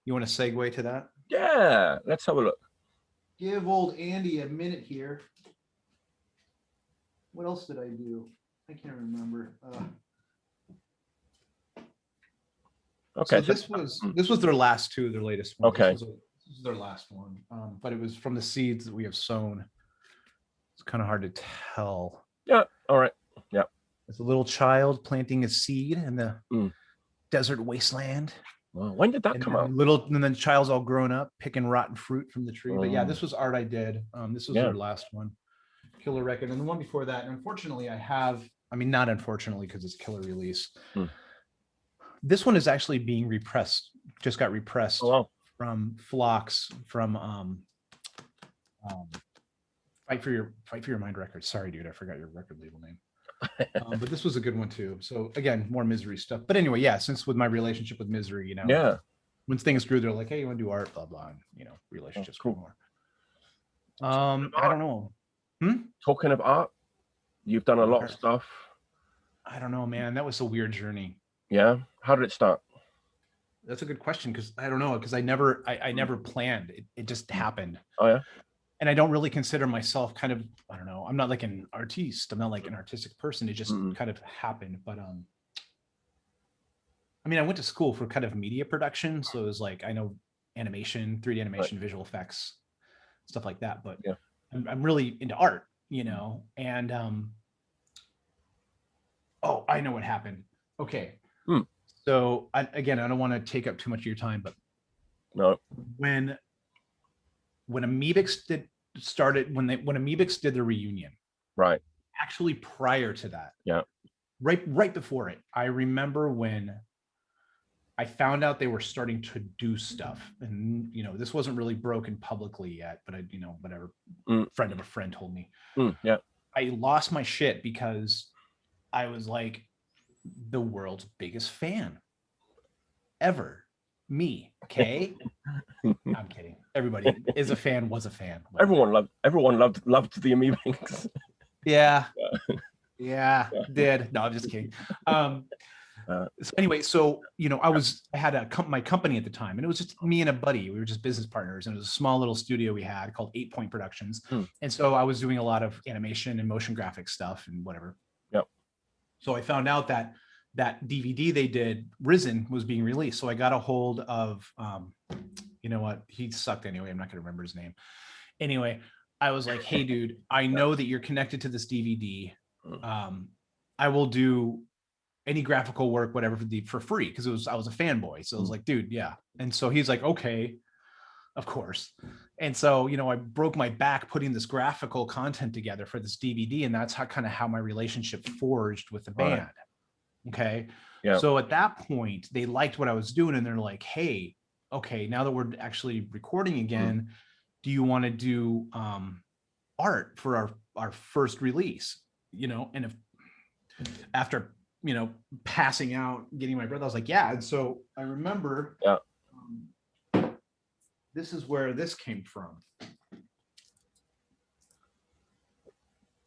You want to segue to that? Yeah, let's have a look. Give old Andy a minute here. What else did I do? I can't remember. Okay, so this was their last two, their latest one. Okay, this was their last one, but it was from the seeds that we have sown. It's kind of hard to tell. Yeah. All right. Yeah. As a little child planting a seed in the desert wasteland. Well, when did that come out? And then the child's all grown up picking rotten fruit from the tree. But yeah, this was art I did. This was their last one, killer record, and the one before that. And unfortunately, not unfortunately because it's a killer release. This one is actually being repressed. Just got repressed from Phlox from Fight for Your Mind Records. Sorry, dude, I forgot your record label name. But this was a good one too. So again, more Misery stuff. But anyway, yeah, since with my relationship with Misery, when things grew, they're like, hey, you want to do art, blah blah, and relationships grew more. I don't know. Talking of art, you've done a lot of stuff. I don't know, man. That was a weird journey. Yeah. How did it start? That's a good question, because I don't know, because I never planned it. It just happened. Oh yeah. And I don't really consider myself kind of, I don't know, I'm not like an artiste. I'm not like an artistic person. It just kind of happened. But I went to school for kind of media production. So it was like, I know animation, 3D animation, visual effects, stuff like that. But I'm really into art, and I know what happened. Okay. So I don't want to take up too much of your time, but no. When Amoebix did the reunion, right? Actually, prior to that, right before it, I remember when I found out they were starting to do stuff, and this wasn't really broken publicly yet, but whatever, friend of a friend told me. I lost my shit because I was like the world's biggest fan ever. Me, okay? I'm kidding. Everybody was a fan. Everyone loved the Amoebix. Yeah, did. No, I'm just kidding. So anyway, I had my company at the time, and it was just me and a buddy. We were just business partners, and it was a small little studio we had called 8 Point Productions. And so I was doing a lot of animation and motion graphic stuff and whatever. So I found out that DVD they did, Risen, was being released. So I got a hold of, you know what? He sucked anyway. I'm not going to remember his name. Anyway, I was like, hey, dude, I know that you're connected to this DVD. I will do any graphical work, whatever, for free, because I was a fanboy. So I was like, dude, yeah. And so he's like, okay, of course. And so, I broke my back putting this graphical content together for this DVD. And that's how my relationship forged with the band. Okay. Yeah. So at that point, they liked what I was doing, and they're like, hey, okay, now that we're actually recording again, do you want to do art for our first release? And if after passing out, getting my breath, I was like, yeah. And so I remember this is where this came from.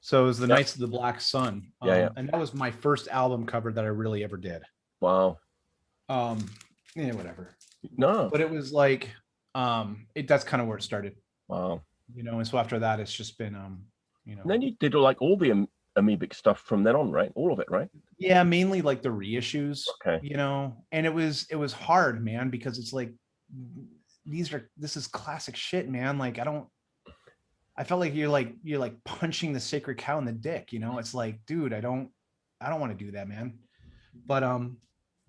So it was the Knights of the Black Sun. And that was my first album cover that I really ever did. Wow. Whatever. No. But it was like, that's kind of where it started. Wow. And so after that, it's just been, And then you did like all the Amoebix stuff from then on, right? All of it, right? Yeah, mainly like the reissues. Okay. And it was hard, man, because it's like, this is classic shit, man. Like, I felt like you're like punching the sacred cow in the dick, It's like, dude, I don't want to do that, man. But I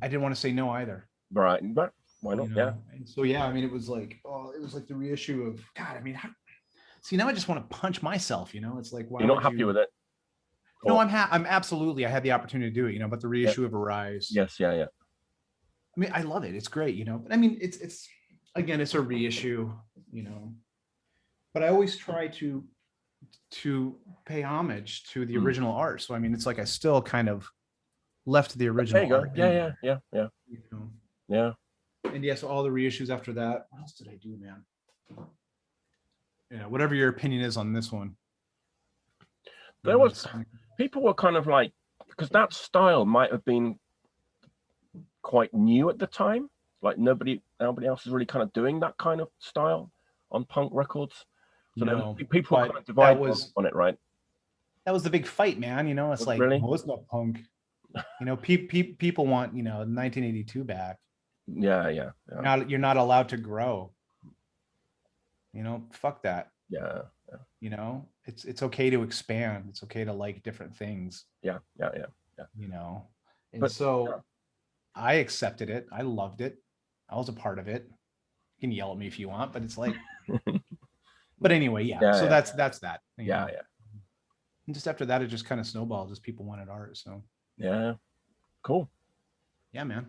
didn't want to say no either. Right. But why not? Yeah. And so it was like, the reissue of God. See, now I just want to punch myself, it's like, why You're not would happy you? with it? No, Or, I'm absolutely, I had the opportunity to do it, but the reissue of Arise. yes, yeah. I mean, I love it. It's great, but I mean, it's again, it's a reissue, but I always try to pay homage to the original art. So I mean, it's like I still kind of left the original There you art. go. Yeah. Yeah. And yes, all the reissues after that. What else did I do, man? Yeah, whatever your opinion is on this one. There was people were kind of like, because that style might have been quite new at the time. Like nobody else is really kind of doing that kind of style on punk records. So people kind of divided on it, right? That was the big fight, man. It's like, really? Well, it's not punk. People want 1982 back. Yeah. You're not allowed to grow. Fuck that. Yeah. It's okay to expand. It's okay to like different things. Yeah. And so I accepted it. I loved it. I was a part of it. You can yell at me if you want, but it's like, but anyway, yeah. So that's that. Yeah. And just after that, it just kind of snowballed. Just people wanted art. So yeah, cool. Yeah, man.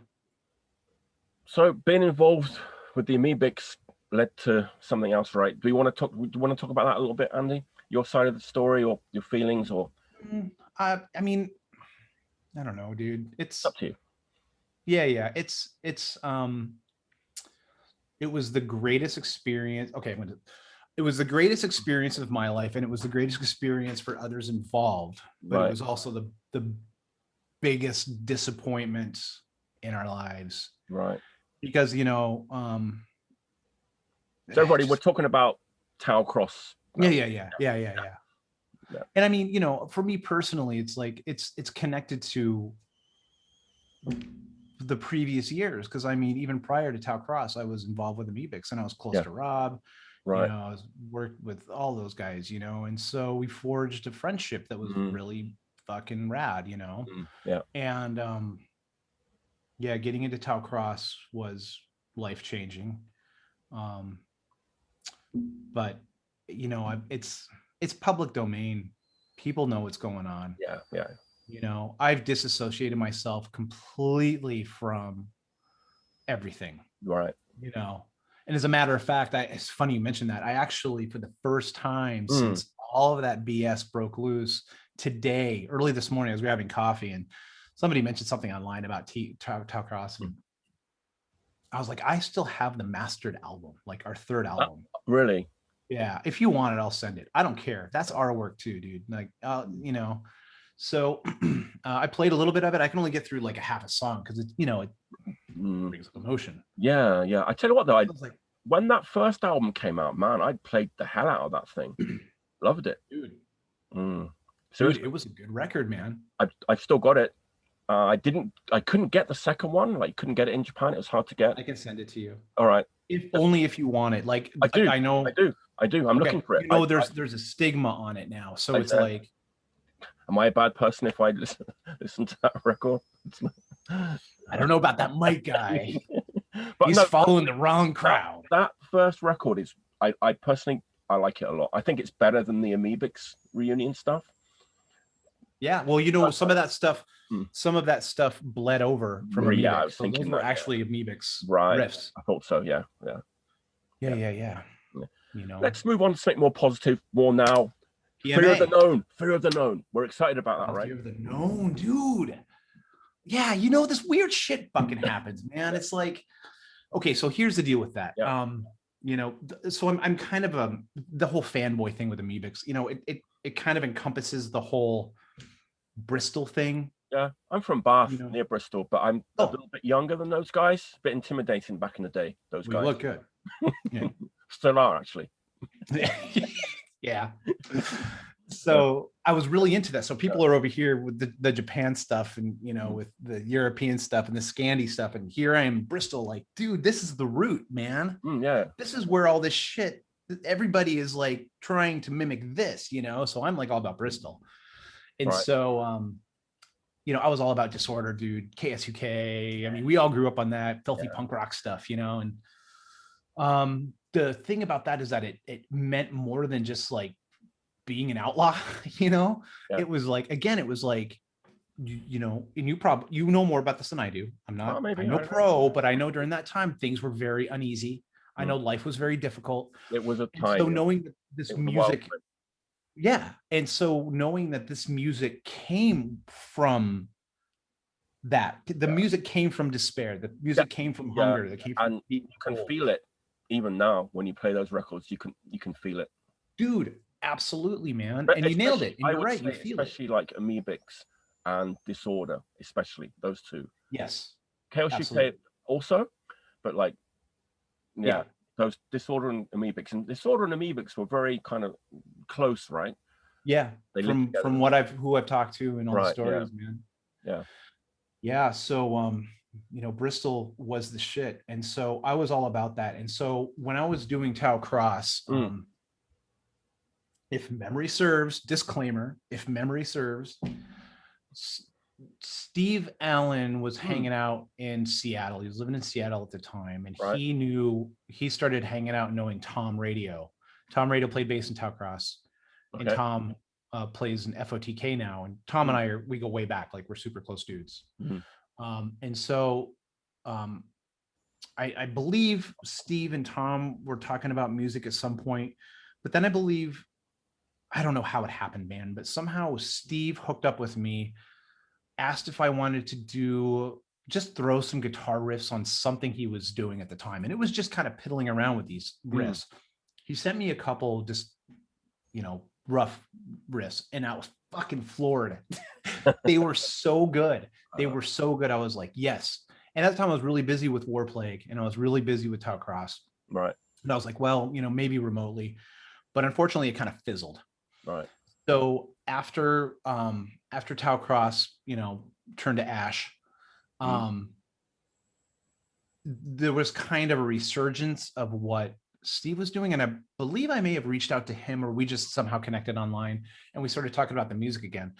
So being involved with the Amoebics led to something else, right? Do you want to talk about that a little bit, Andy? Your side of the story, or your feelings, or? I mean, I don't know, dude. It's up to you. Yeah. It was the greatest experience. Okay, it was the greatest experience of my life, and it was the greatest experience for others involved. But It was also the biggest disappointment in our lives, right? Because so everybody, we're talking about Tau Cross. Yeah. And I mean, for me personally, it's like it's connected to the previous years, because I mean, even prior to Tau Cross, I was involved with Amoebics, and I was close to Rob. Right. I was worked with all those guys, and so we forged a friendship that was really fucking rad, Yeah. And getting into Tau Cross was life-changing. But it's public domain. People know what's going on. Yeah. I've disassociated myself completely from everything. Right. And as a matter of fact, it's funny you mentioned that. I actually, for the first time since all of that BS broke loose today, early this morning, I was grabbing coffee and somebody mentioned something online about Tau Cross. And I was like, I still have the mastered album, like our third album. Really? Yeah. If you want it, I'll send it. I don't care. That's our work too, dude. Like, So I played a little bit of it. I can only get through like a half a song because it brings up emotion. Yeah. I tell you what, though, when that first album came out, man, I played the hell out of that thing. Loved it, dude. So it was a good record, man. I've still got it. I couldn't get the second one. Like, couldn't get it in Japan. It was hard to get. I can send it to you. All right. Only if you want it. Like, I do. I know. I do. I'm looking for it. There's a stigma on it now. So it's like, am I a bad person if I listen to that record? I don't know about that Mike guy. But he's following the wrong crowd. That first record is, I personally, I like it a lot. I think it's better than the Amoebics reunion stuff. Yeah, well, some of that stuff bled over from Amoebics. Yeah, I was thinking those were actually Amoebics riffs. I thought so. Yeah. Let's move on to something more positive, more now. PMA. Fear of the known. We're excited about that, right? Fear of the known, dude. Yeah, this weird shit fucking happens, man. It's like, okay, so here's the deal with that. Yeah. So I'm kind of the whole fanboy thing with Amoebics. It kind of encompasses the whole Bristol thing. Yeah, I'm from Bath, near Bristol, but I'm a little bit younger than those guys. A bit intimidating back in the day. Those guys look good. Yeah. Still are, actually. Yeah. So I was really into that. So people are over here with the Japan stuff and, with the European stuff and the Scandi stuff. And here I am in Bristol, like, dude, this is the root, man. Yeah. This is where all this shit, everybody is like trying to mimic this, So I'm like all about Bristol. And so, I was all about Disorder, dude, KSUK. I mean, we all grew up on that filthy punk rock stuff, and the thing about that is that it meant more than just like being an outlaw, you know. Yeah. It was like, again, it was like, you know, and you know more about this than I do. I'm not, maybe, I'm no pro, but I know during that time things were very uneasy. I know life was very difficult. It was a And time. so knowing that this It was a wild music, time. yeah, and so knowing that this music came from that, the music came from despair, the music came from hunger, that came from and you can feel it even now when you play those records. You can feel it, dude. Absolutely, man. but And you nailed it. And I you're would right, say you feel it. especially like Amoebics and Disorder, especially those two. Yes, Chaos UK also, but like, yeah, those Disorder and Amoebics were very kind of close, right? Yeah, They from what I've talked to and all the stories, man. Yeah. So you know, Bristol was the shit. And so I was all about that. And so when I was doing Tau Cross, if memory serves, disclaimer, if memory serves, Steve Allen was hanging out in Seattle. He was living in Seattle at the time, and he started hanging out knowing Tom Radio. Tom Radio played bass in Tau Cross, and Tom plays in FOTK now. And Tom and I we go way back, like we're super close dudes. And so I believe Steve and Tom were talking about music at some point, but then I don't know how it happened, man, but somehow Steve hooked up with me, asked if I wanted to just throw some guitar riffs on something he was doing at the time. And it was just kind of piddling around with these riffs. He sent me a couple just, you know, rough riffs, and I was fucking floored. They were so good. They were so good. I was like, yes. And at the time I was really busy with War Plague, and I was really busy with Tau Cross. Right. And I was like, well, you know, maybe remotely, but unfortunately it kind of fizzled. Right. So after Tau Cross, you know, turned to ash, there was kind of a resurgence of what Steve was doing. And I believe I may have reached out to him, or we just somehow connected online, and we started talking about the music again.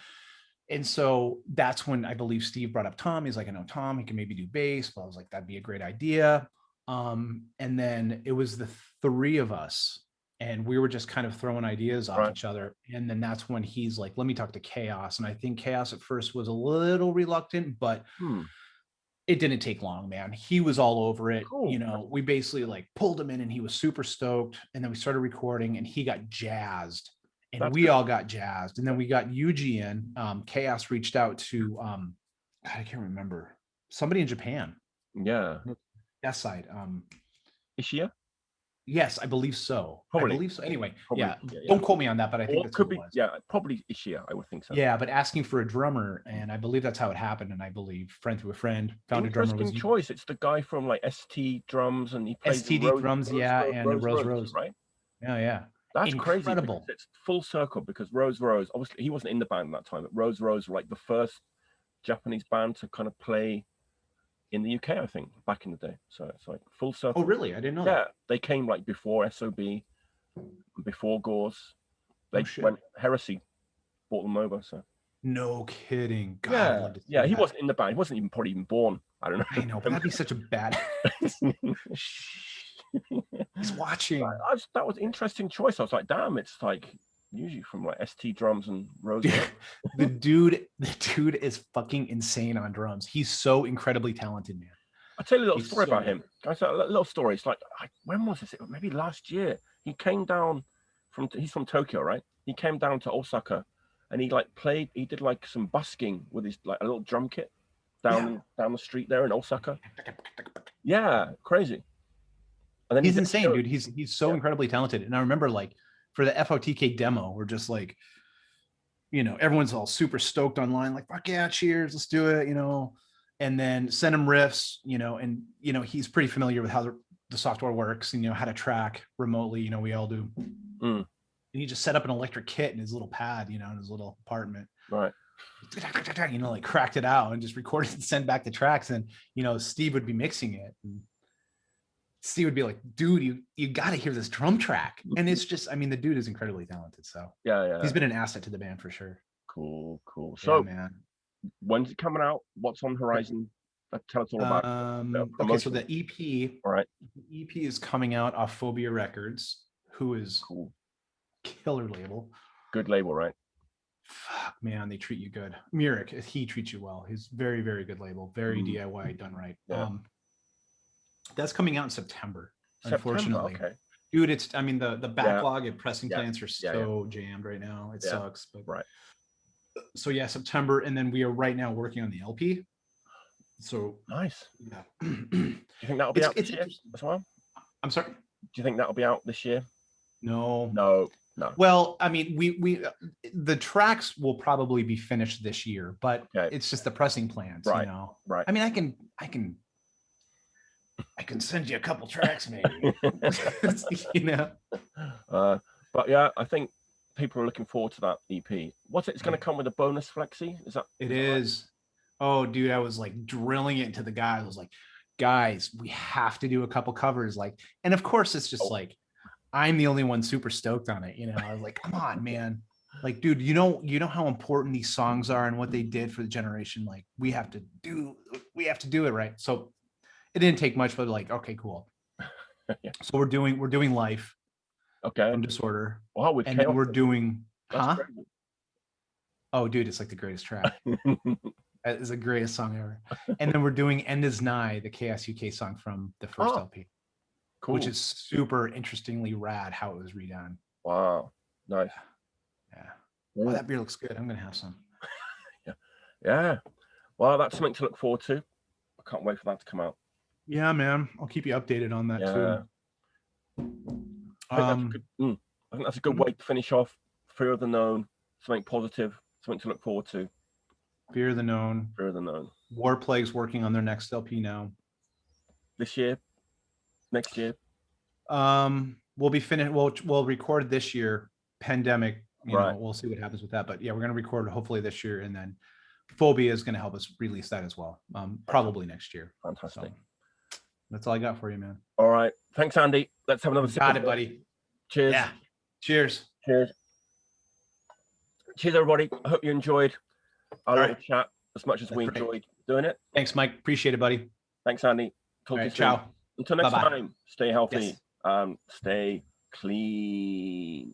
And so that's when I believe Steve brought up Tom. He's like, I know Tom, he can maybe do bass. But I was like, that'd be a great idea. And then it was the three of us, and we were just kind of throwing ideas off each other. And then that's when he's like, let me talk to Chaos. And I think Chaos at first was a little reluctant, but it didn't take long, man. He was all over it. You know, we basically like pulled him in, and he was super stoked. And then we started recording, and he got jazzed, and we all got jazzed. And then we got Yuji in. Chaos reached out to, I can't remember, somebody in Japan. Yeah. That side. Ishia? Yes, I believe so. Probably. I believe so. Anyway, yeah. Don't quote me on that, but I think it could be. Yeah, probably Ishia. I would think so. Yeah, but asking for a drummer, and I believe that's how it happened. And I believe friend through a friend found a drummer. Interesting choice. It's the guy from like ST Drums, and he plays STD Drums, and Rose, right? Yeah. That's incredible. Crazy. It's full circle, because Rose, obviously he wasn't in the band at that time, but Rose were like the first Japanese band to kind of play in the UK, I think, back in the day. So it's like full circle. Oh, really? I didn't know. Yeah, they came like before SOB, before Gauze. They went Heresy, brought them over. So no kidding. God, yeah. He wasn't in the band. He wasn't even probably even born. I don't know. I know, but that'd be such a bad. He's watching. That was an interesting choice. I was like, damn, it's like usually from like ST Drums and Rose. the dude is fucking insane on drums. He's so incredibly talented, man. I'll tell you a little story about him. A little story. It's like, when was this? Maybe last year. He came down he's from Tokyo, right? He came down to Osaka, and he like played. He did like some busking with his like a little drum kit down the street there in Osaka. Yeah, crazy. And then he's insane, dude. He's so incredibly talented. And I remember like for the FOTK demo, we're just like, you know, everyone's all super stoked online, like, fuck yeah, cheers, let's do it, you know. And then send him riffs, you know, and you know, he's pretty familiar with how the software works, and you know, how to track remotely, you know, we all do. And he just set up an electric kit in his little pad, you know, in his little apartment. Right. You know, like cracked it out and just recorded and sent back the tracks. And you know, Steve would be mixing it. And Steve would be like, dude, you got to hear this drum track. And it's just, I mean, the dude is incredibly talented. So yeah, he's been an asset to the band for sure. Cool. So, man, when's it coming out? What's on horizon Tell us all about Okay, so the EP, all right. the EP is coming out off Phobia Records, who is Cool. Killer label. Good label, right? Fuck, man, they treat you good. Murik, he treats you well. He's very, very good label. Very DIY, done right. Yeah. That's coming out in September. Unfortunately, okay. Dude, it's, I mean, the backlog at pressing plants are so jammed right now. It sucks, but right. So yeah, September, and then we are right now working on the LP. So nice. Yeah. Do you think that'll be out this year as well? I'm sorry. Do you think that'll be out this year? No. Well, I mean, we the tracks will probably be finished this year, but it's just the pressing plans, right. You know. Right. I mean, I can send you a couple tracks, maybe. You know. But yeah, I think people are looking forward to that EP. What's it? It's going to come with a bonus flexi. Is that? It is. Right? Oh, dude, I was like drilling it into the guys. I was like, guys, we have to do a couple covers. Like, and of course, it's just like, I'm the only one super stoked on it. You know, I was like, come on, man. Like, dude, you know how important these songs are and what they did for the generation. Like, we have to do it right. So it didn't take much, but like, okay, cool. Yeah. So we're doing Life. Okay. From Disorder. Wow, and then we're doing, That's crazy. Oh, dude, it's like the greatest track. It's the greatest song ever. And then we're doing End Is Nigh, the KSUK song from the first LP. Cool. Which is super interestingly rad how it was redone. Wow. Nice. Yeah. Well, that beer looks good. I'm gonna have some. Yeah. Well, that's something to look forward to. I can't wait for that to come out. Yeah, man. I'll keep you updated on that too. I think that's a good way to finish off. Fear of the Known, something positive, something to look forward to. Fear of the Known. Fear of the Known. War Plague's working on their next LP now. This year? Next year? We'll be finished. We'll record this year. Pandemic, you right. know, we'll see what happens with that. But yeah, we're gonna record hopefully this year, and then Phobia is gonna help us release that as well. Probably next year. Fantastic. So, that's all I got for you, man. All right. Thanks, Andy. Let's have another sip. Got it, buddy. Cheers. Yeah. Cheers. Cheers. Cheers, everybody. I hope you enjoyed our little chat as much as we enjoyed doing it. Thanks, Mike. Appreciate it, buddy. Thanks, Andy. Talk to you soon. Ciao. Until next Bye-bye. time, stay healthy. Stay clean.